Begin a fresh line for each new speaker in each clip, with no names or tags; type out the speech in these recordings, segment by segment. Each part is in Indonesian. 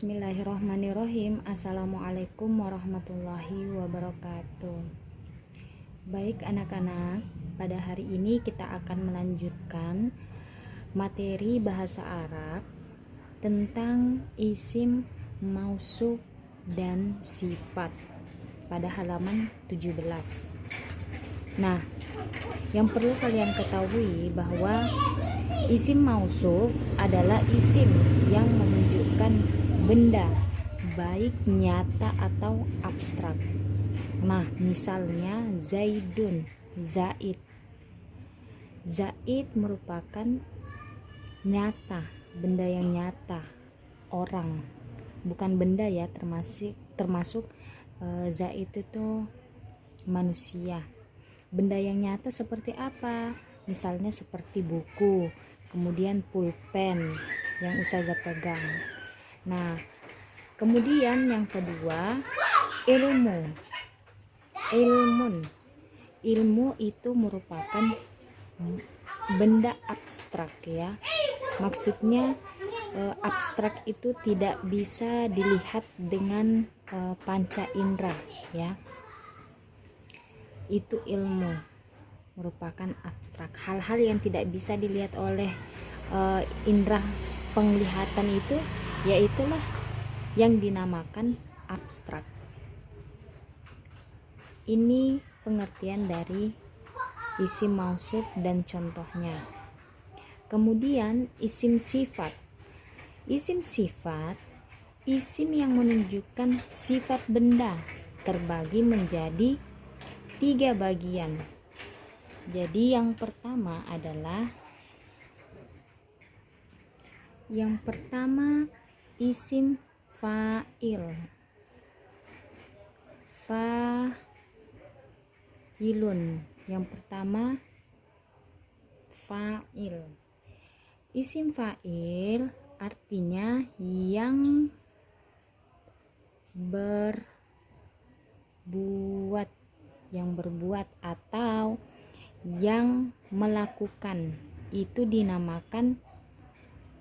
Bismillahirrahmanirrahim. Assalamualaikum warahmatullahi wabarakatuh. Baik anak-anak, pada hari ini kita akan melanjutkan materi bahasa Arab tentang isim mausuf dan sifat pada halaman 17. Nah, yang perlu kalian ketahui bahwa isim mausuf adalah isim yang menunjukkan benda, baik nyata atau abstrak. Nah, misalnya Zaidun, Zaid. Zaid merupakan nyata, benda yang nyata, orang. Bukan benda ya, termasuk Zaid itu manusia. Benda yang nyata seperti apa? Misalnya seperti buku, kemudian pulpen yang Ustazah pegang. Nah, kemudian yang kedua, ilmu itu merupakan benda abstrak ya. Maksudnya abstrak itu tidak bisa dilihat dengan panca indera ya. Itu ilmu merupakan abstrak, hal-hal yang tidak bisa dilihat oleh indera penglihatan itu, yaitulah yang dinamakan abstrak. Ini pengertian dari isim mausuf dan contohnya. Kemudian isim sifat. Isim sifat, isim yang menunjukkan sifat benda, terbagi menjadi 3 bagian. Jadi yang pertama adalah isim fa'il. Fa'ilun. Yang pertama fa'il. Isim fa'il artinya yang berbuat atau yang melakukan, itu dinamakan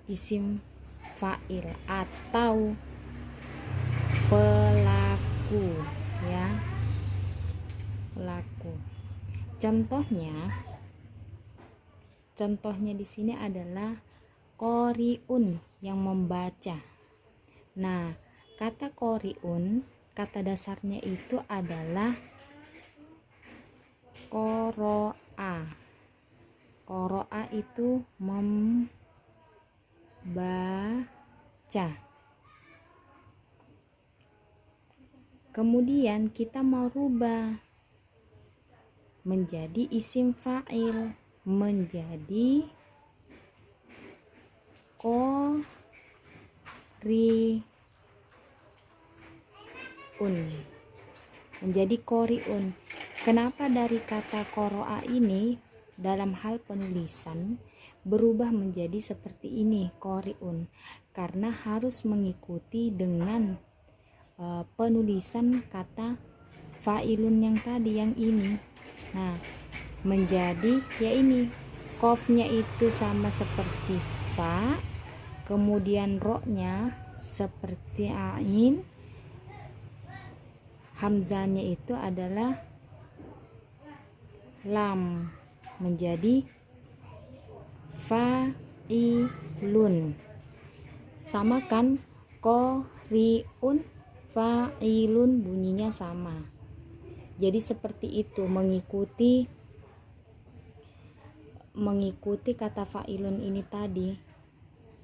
isim fa'il atau pelaku ya, pelaku. Contohnya di sini adalah qori'un, yang membaca. Nah, kata qori'un, kata dasarnya itu adalah qoro'a. Qoro'a itu membaca. Kemudian kita mau rubah menjadi isim fa'il, menjadi qori'un. Kenapa dari kata qoro'a ini dalam hal penulisan berubah menjadi seperti ini, qori'un? Karena harus mengikuti dengan penulisan kata fa'ilun yang tadi, yang ini. Nah, menjadi ya ini, qafnya itu sama seperti fa, kemudian ro-nya seperti ain, hamzanya itu adalah lam, menjadi fa'ilun. Sama kan, qori'un, fa'ilun, bunyinya sama. Jadi seperti itu, mengikuti kata fa'ilun ini tadi,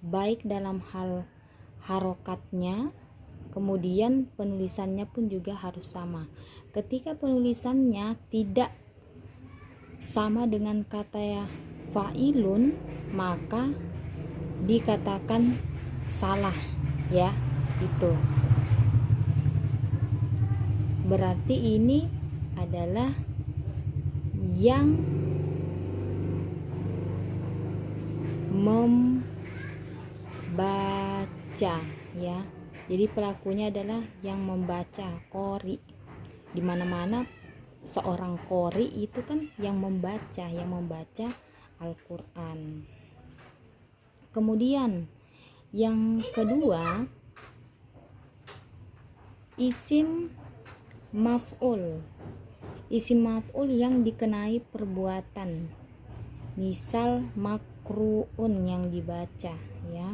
baik dalam hal harokatnya, kemudian penulisannya pun juga harus sama. Ketika penulisannya tidak sama dengan kata fa'ilun, maka dikatakan salah ya. Itu berarti ini adalah yang membaca ya. Jadi pelakunya adalah yang membaca, qori. Di mana-mana seorang qori itu kan yang membaca Al-Qur'an. Kemudian yang kedua Isim maf'ul. Isim maf'ul yang dikenai perbuatan. Misal makruun yang dibaca ya.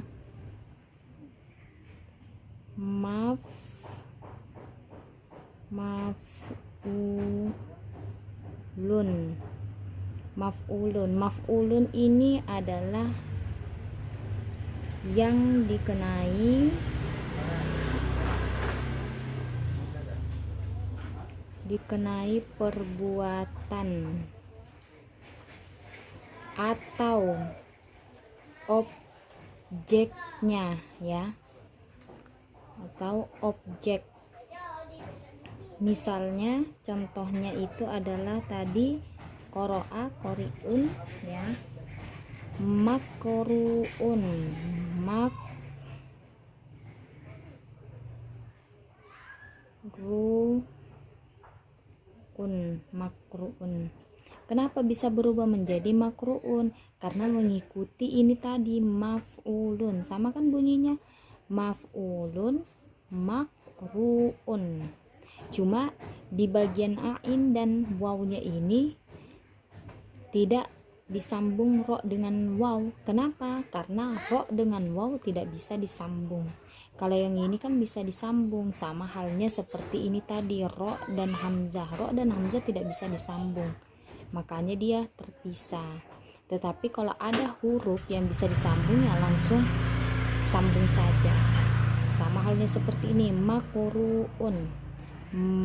Maf'ulun ini adalah yang dikenai perbuatan atau objeknya ya, atau objek. Misalnya contohnya itu adalah tadi qoro'a, qori'un ya, makruun, makruun. Kenapa bisa berubah menjadi makruun? Karena mengikuti ini tadi maf'ulun, sama kan bunyinya maf'ulun, makruun. Cuma di bagian ain dan wawnya ini tidak disambung ro dengan waw. Kenapa? Karena ro dengan waw tidak bisa disambung. Kalau yang ini kan bisa disambung, sama halnya seperti ini tadi ro dan hamzah. Ro dan hamzah tidak bisa disambung, makanya dia terpisah. Tetapi kalau ada huruf yang bisa disambung ya langsung sambung saja. Sama halnya seperti ini makruun,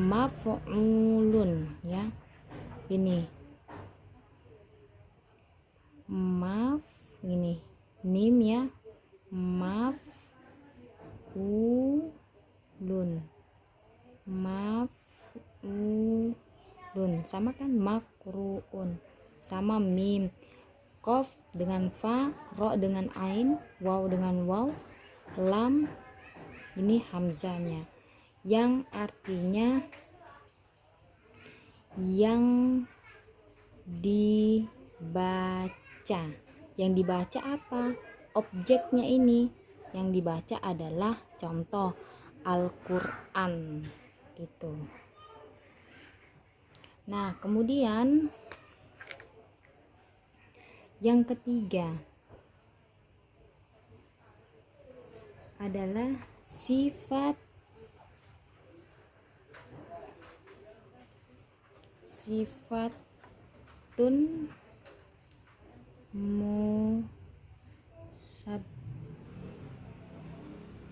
maf'ulun ya. Ini ini mim ya, maf'ulun, sama kan makruun, sama mim, qaf dengan fa, ro dengan ain, waw dengan waw, lam ini hamzanya yang artinya yang dibaca. Yang dibaca apa? Objeknya ini. Yang dibaca adalah contoh Al-Qur'an gitu. Nah, kemudian yang ketiga adalah sifatun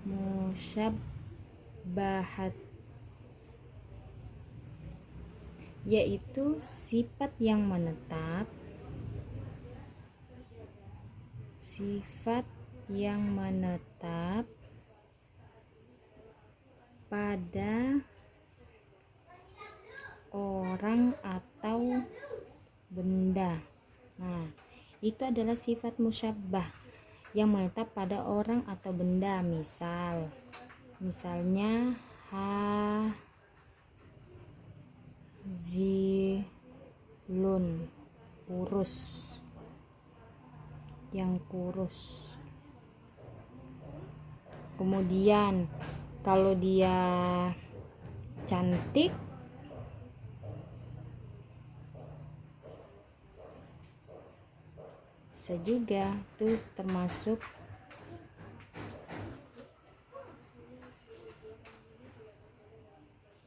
musyabbahat, yaitu sifat yang menetap, pada orang atau benda. Nah, itu adalah sifat musyabbah yang menetap pada orang atau benda. Misalnya hazilun, kurus, yang kurus. Kemudian kalau dia cantik bisa juga tuh termasuk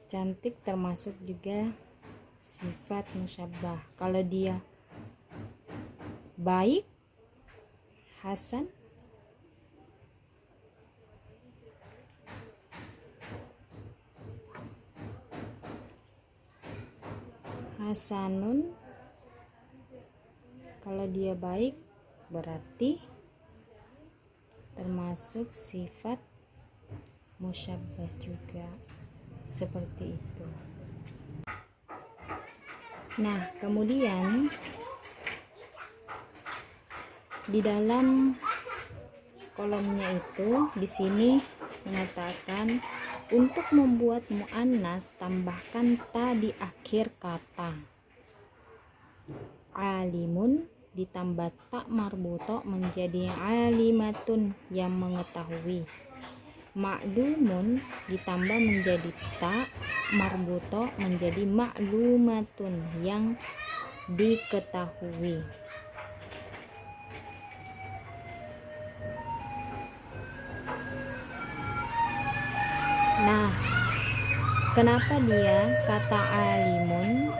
cantik, termasuk juga sifat musyabbah. Kalau dia baik, hasanun, kalau dia baik berarti termasuk sifat musyabbah juga, seperti itu. Nah, kemudian di dalam kolomnya itu di sini mengatakan untuk membuat muannas tambahkan ta di akhir kata. Alimun ditambah tak marbuto menjadi alimatun, yang mengetahui. Ma'lumun ditambah menjadi ta marbuto menjadi ma'lumatun yang diketahui. Nah, kenapa dia kata alimun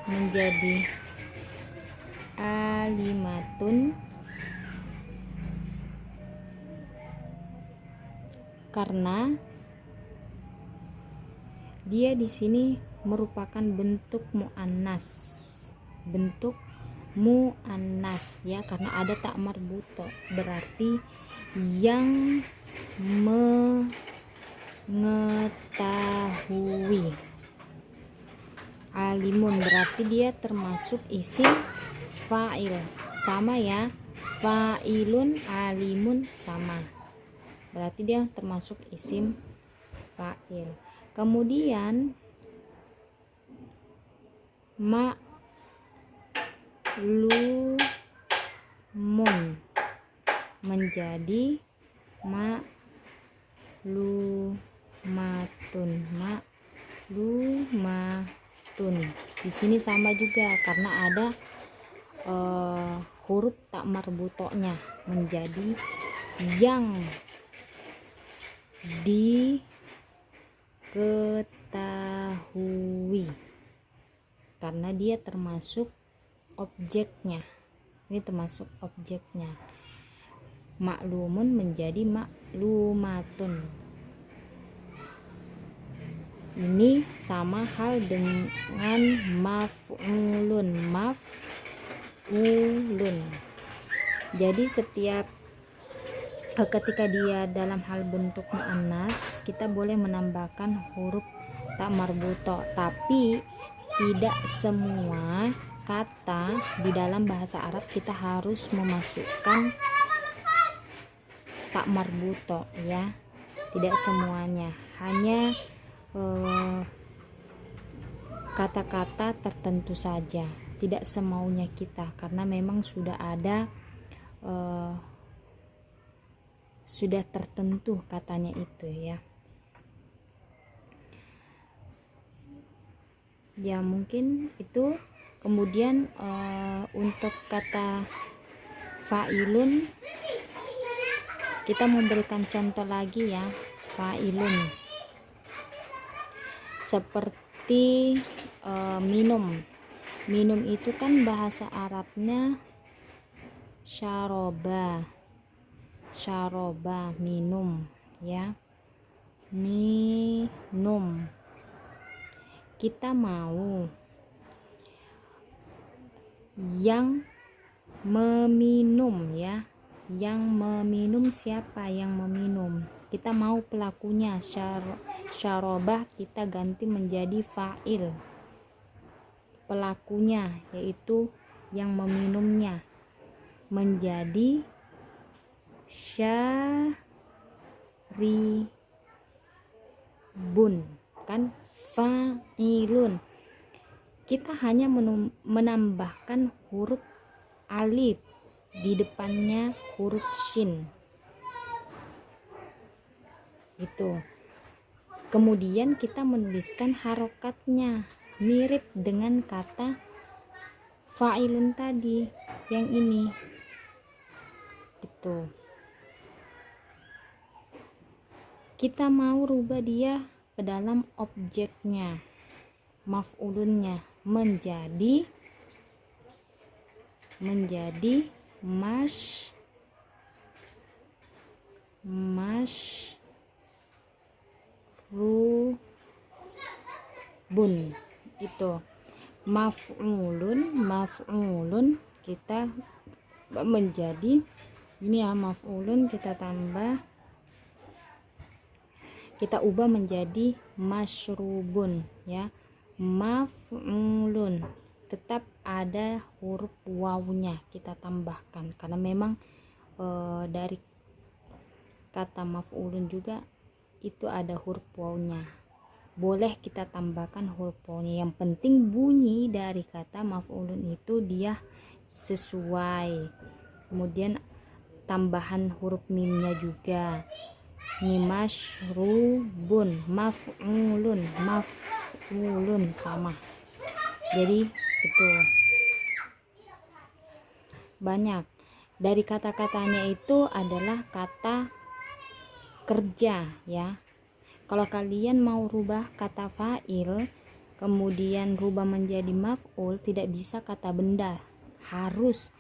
menjadi alimatun? Karena dia di sini merupakan bentuk muannas ya, karena ada tak marbuto, berarti yang mengetahui. Alimun berarti dia termasuk isim fa'il, sama ya, fa'ilun alimun sama, berarti dia termasuk isim fa'il. Kemudian ma'lumun menjadi ma'lumatun. Di sini sama juga karena ada huruf tak marbutonya menjadi yang diketahui, karena dia termasuk objeknya. Ini termasuk objeknya. Ma'lumun menjadi ma'lumatun. Ini sama hal dengan maf'ulun. Jadi setiap ketika dia dalam hal bentuk muannas, kita boleh menambahkan huruf tak marbuto, tapi tidak semua kata di dalam bahasa Arab kita harus memasukkan tak marbuto ya, tidak semuanya, hanya kata-kata tertentu saja, tidak semaunya kita, karena memang sudah ada sudah tertentu katanya itu ya. Ya mungkin itu. Kemudian untuk kata fa'ilun kita memberikan contoh lagi ya. Fa'ilun seperti minum itu kan bahasa Arabnya syaroba, minum ya, minum. Kita mau yang meminum ya, yang meminum, siapa yang meminum? Kita mau pelakunya. Syarobah kita ganti menjadi fa'il, pelakunya yaitu yang meminumnya menjadi syaribun, kan fa'ilun. Kita hanya menambahkan huruf alif di depannya huruf shin gitu. Kemudian kita menuliskan harokatnya mirip dengan kata fa'ilun tadi yang ini gitu. Kita mau rubah dia ke dalam objeknya, maf'ulunnya menjadi mashrubun. Itu maf'ulun kita menjadi ini ya, maf'ulun kita ubah menjadi mashrubun ya. Maf'ulun tetap ada huruf wawunya kita tambahkan, karena memang dari kata maf'ulun juga itu ada huruf wawunya, boleh kita tambahkan huruf wawunya. Yang penting bunyi dari kata maf'ulun itu dia sesuai. Kemudian tambahan huruf mimnya juga. Masyrubun, maf'ulun, sama. Jadi itu banyak. Dari kata-katanya itu adalah kata kerja ya. Kalau kalian mau rubah kata fa'il kemudian rubah menjadi maf'ul, tidak bisa kata benda, harus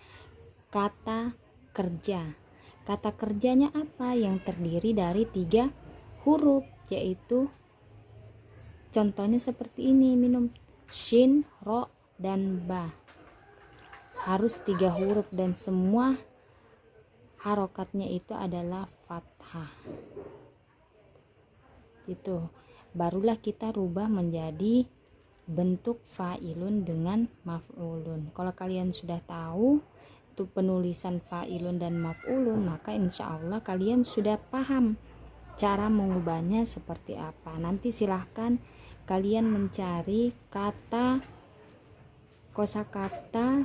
kata kerja. Kata kerjanya apa? Yang terdiri dari 3 huruf, yaitu contohnya seperti ini, minum, shin, ro, dan ba. Harus 3 huruf dan semua harokatnya itu adalah fathah. Itu barulah kita rubah menjadi bentuk fa'ilun dengan maf'ulun. Kalau kalian sudah tahu itu penulisan fa'ilun dan maf'ulun, maka insya Allah kalian sudah paham cara mengubahnya seperti apa. Nanti silahkan kalian mencari kata kosakata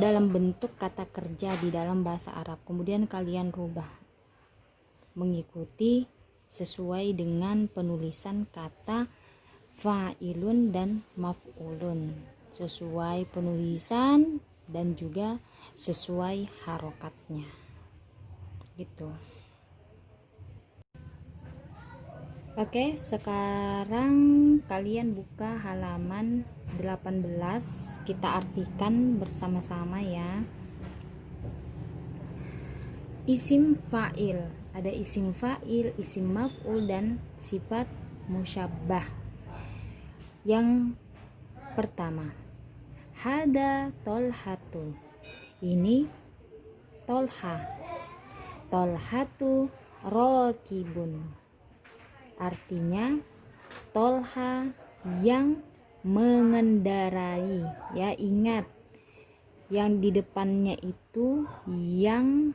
dalam bentuk kata kerja di dalam bahasa Arab, kemudian kalian rubah mengikuti sesuai dengan penulisan kata fa'ilun dan maf'ulun, sesuai penulisan dan juga sesuai harokatnya gitu. Oke, sekarang kalian buka halaman 18, kita artikan bersama-sama ya. Isim fa'il, ada isim fa'il, isim maf'ul, dan sifat musyabbah. Yang pertama, hada tolhatu, ini tolha, tolhatu rokibun, artinya tolha yang mengendarai ya. Ingat yang di depannya itu yang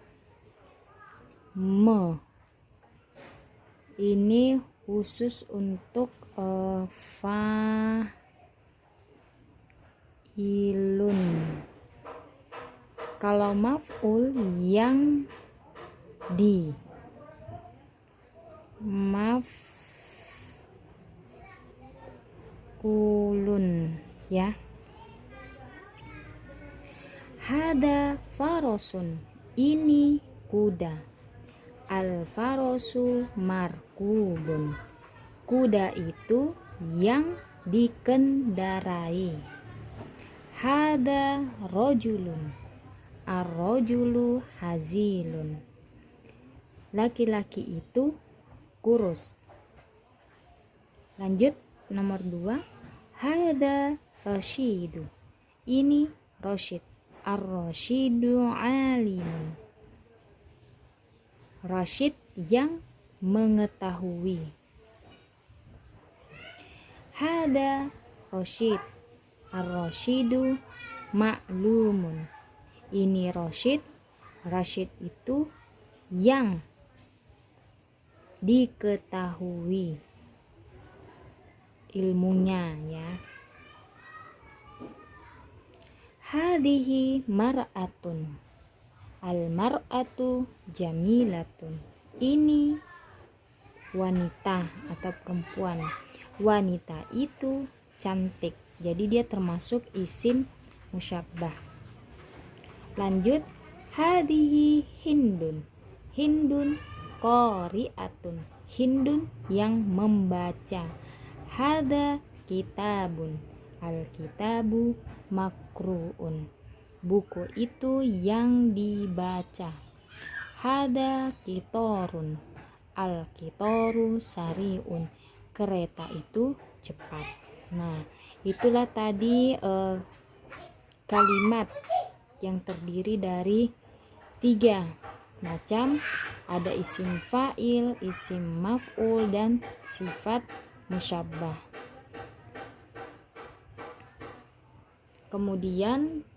ini khusus untuk fa'ilun. Kalau maf'ul yang di maf'ulun ya. Hada farosun, ini kuda. Al farosu markubun, kuda itu yang dikendarai. Hada rojulun, ar-rojulu hazilun, laki-laki itu kurus. Lanjut nomor 2, hada rasyidu, ini rasyid. Ar-rasyidu alimun, rasyid yang mengetahui. Hada rasyid, ar-rasyidu ma'lumun, ini rasyid, rasyid itu yang diketahui ilmunya ya. Hadihi mar'atun, al mar'atu jamilatun, ini wanita atau perempuan, wanita itu cantik, jadi dia termasuk isim musyabbah. Lanjut, hadihi hindun, hindun qari'atun, hindun yang membaca. Hada kitabun, al kitabu makru'un, buku itu yang dibaca. Hada kitorun, al kitoru sari'un, kereta itu cepat. Nah, itulah tadi kalimat yang terdiri dari 3 macam, ada isim fa'il, isim maf'ul, dan sifat musyabbah. Kemudian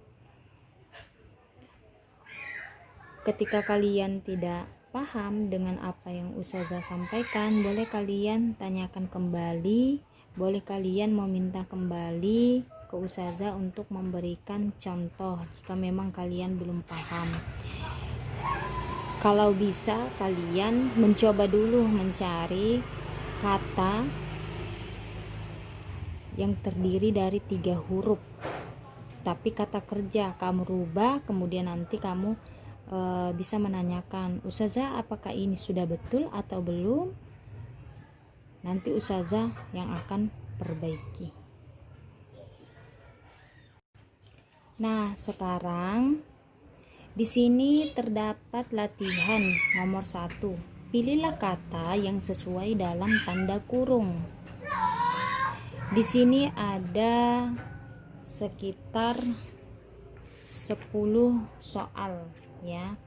ketika kalian tidak paham dengan apa yang Ustazah sampaikan, boleh kalian tanyakan kembali, boleh kalian meminta kembali ke Ustazah untuk memberikan contoh jika memang kalian belum paham. kalau bisa kalian mencoba dulu mencari kata yang terdiri dari 3 huruf, tapi kata kerja kamu rubah, kemudian nanti kamu bisa menanyakan, Ustazah apakah ini sudah betul atau belum? Nanti Ustazah yang akan perbaiki. Nah, sekarang di sini terdapat latihan nomor 1. Pilihlah kata yang sesuai dalam tanda kurung. Di sini ada sekitar 10 soal ya.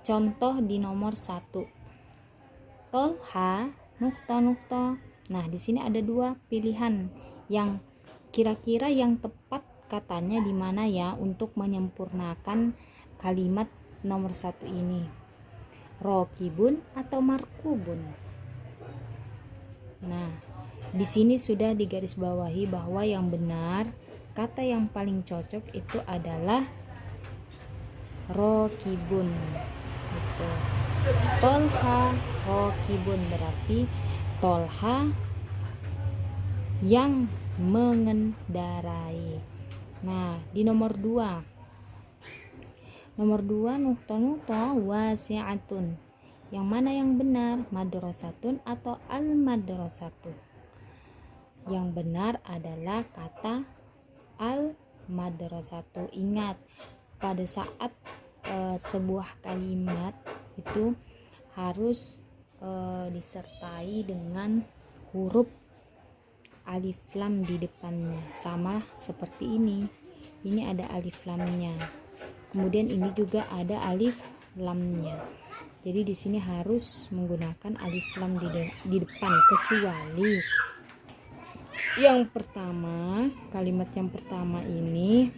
Contoh di nomor 1. Tolha nukta. Nah, di sini ada 2 pilihan yang kira-kira yang tepat katanya di mana ya untuk menyempurnakan kalimat nomor 1 ini. Rokibun atau markubun. Nah, di sini sudah digarisbawahi bahwa yang benar, kata yang paling cocok itu adalah rokibun. Gitu. Tolha rokibun berarti Tolha yang mengendarai. Nah, di nomor 2. Nomor 2 nukta wasi'atun. Yang mana yang benar? Madrasatun atau al-madrasatu? Yang benar adalah kata al-madrasatu. Ingat, pada saat sebuah kalimat itu harus disertai dengan huruf alif lam di depannya, sama seperti ini. Ini ada alif lamnya, kemudian ini juga ada alif lamnya. Jadi di sini harus menggunakan alif lam di depan, kecuali yang pertama, kalimat yang pertama ini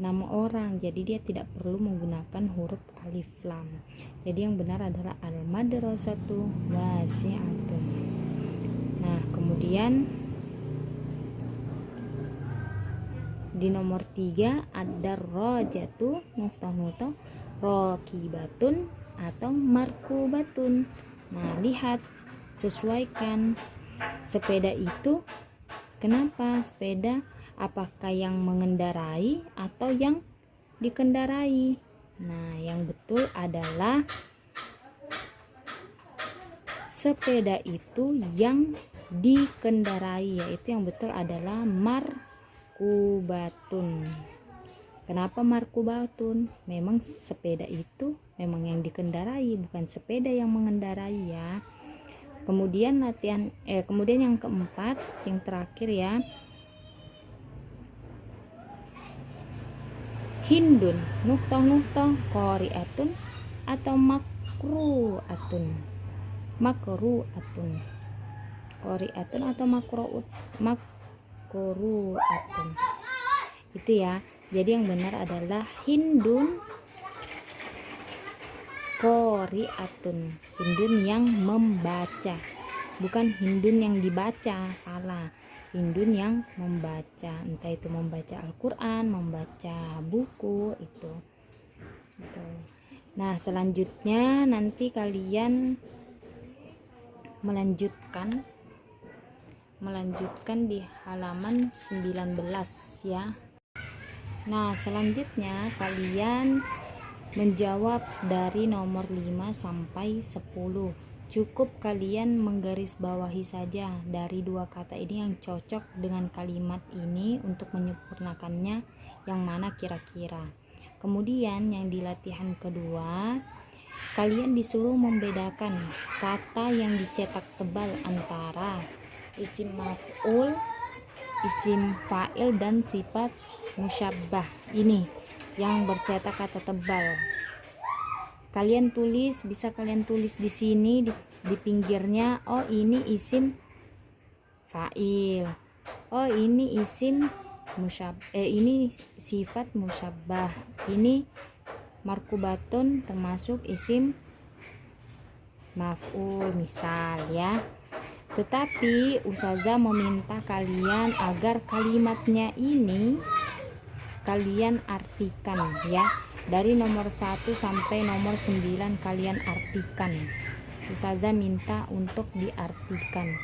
nama orang, jadi dia tidak perlu menggunakan huruf alif lam. Jadi yang benar adalah al-madrasatu wasi'atun. Nah, kemudian di nomor 3 ada rojatu nukta rokibatun atau markubatun. Nah, lihat, sesuaikan. Sepeda itu kenapa sepeda? Apakah yang mengendarai atau yang dikendarai? Nah, yang betul adalah sepeda itu yang dikendarai, yaitu yang betul adalah markubatun. Kenapa markubatun? Memang sepeda itu memang yang dikendarai, bukan sepeda yang mengendarai ya. Kemudian kemudian yang keempat, yang terakhir ya. Hindun nukta qori'atun atau makru'atun. Qori'atun atau makru'atun. Itu ya. Jadi yang benar adalah hindun qori'atun. Hindun yang membaca, bukan hindun yang dibaca, salah. Hindun yang membaca, entah itu membaca Al-Quran, membaca buku itu. Nah, selanjutnya nanti kalian melanjutkan di halaman 19 ya. Nah, selanjutnya kalian menjawab dari nomor 5 sampai 10. Cukup kalian menggarisbawahi saja dari 2 kata ini yang cocok dengan kalimat ini untuk menyempurnakannya yang mana kira-kira. Kemudian yang di latihan kedua, kalian disuruh membedakan kata yang dicetak tebal antara isim maf'ul, isim fa'il dan sifat musyabbah. Ini yang bercetak kata tebal. Kalian tulis, bisa kalian tulis di sini di pinggirnya, oh ini isim fa'il, oh ini isim ini sifat musyabbah, ini markubatun termasuk isim maf'ul misal ya. Tetapi Ustazah meminta kalian agar kalimatnya ini kalian artikan ya. dari nomor 1 sampai nomor 9 kalian artikan. Ustazah minta untuk diartikan.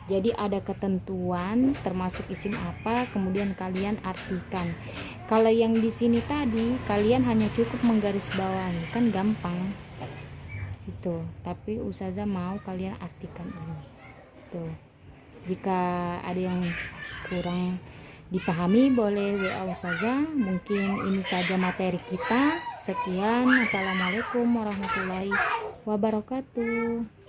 Jadi ada ketentuan termasuk isim apa, kemudian kalian artikan. Kalau yang di sini tadi kalian hanya cukup menggarisbawahi, kan gampang. Itu. Tapi ustazah mau kalian artikan ini. Tuh. Jika ada yang kurang dipahami boleh WA ustazah. Mungkin ini saja materi kita. Sekian. Assalamualaikum warahmatullahi wabarakatuh.